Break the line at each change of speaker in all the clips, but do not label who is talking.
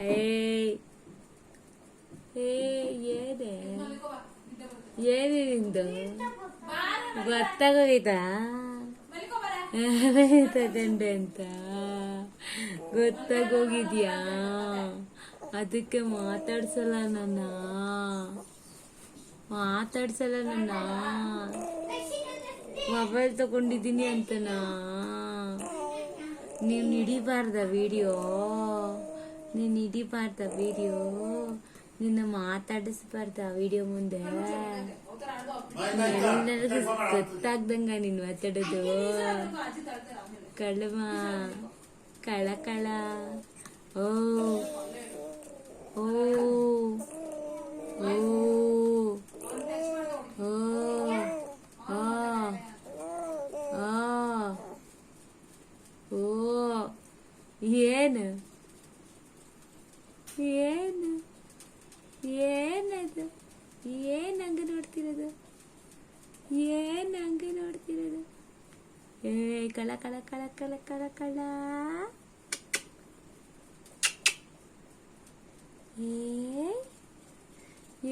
ಏಯ್ ಏನೇ ಏನೇ ನಿಂದು ಗೊತ್ತಾಗೋಯ್ತಾ ತಗೊಂಡೆ ಅಂತ ಗೊತ್ತಾಗೋಗಿದ್ಯಾ? ಅದಕ್ಕೆ ಮಾತಾಡ್ಸಲ್ಲ ನನ್ನ ಮೊಬೈಲ್ ತಗೊಂಡಿದ್ದೀನಿ ಅಂತನಾ? ನೀನು ಹಿಡಿಬಾರ್ದ ವಿಡಿಯೋ, ನಿನ್ನ ಮಾತಾಡಿಸ್ಬಾರ್ದ ವಿಡಿಯೋ ಮುಂದೆ. ಎಲ್ಲರಿಗೂ ಗೊತ್ತಾಗ್ದಂಗ ನೀನು ಮಾತಾಡೋದು. ಕಳಮ ಕಳ ಓ ಓ ಓ ಓ ಓ ಏನು ಏನು ಏನದು? ಏನು ಹಂಗೆ ನೋಡ್ತಿರೋದು? ಏ ಕಳ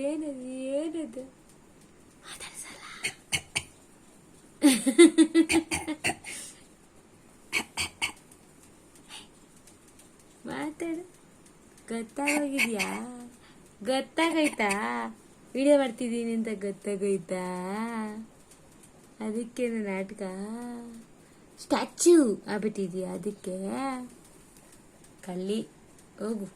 ಏನದು ಮಾತಾಡ್ಸಲ್ಲ. ಮಾತಾಡು. ಗೊತ್ತಾಗೋಯ್ತಾ ವಿಡಿಯೋ ಮಾಡ್ತಿದ್ದೀನಿ ಅಂತ ಗೊತ್ತಾಗೋಯ್ತಾ? ಅದಕ್ಕೇನು ನಾಟಕ ಸ್ಟ್ಯಾಚ್ಯೂ ಆಗ್ಬಿಟ್ಟಿದ್ಯಾ? ಅದಕ್ಕೆ ಕಳ್ಳಿ ಹೋಗು.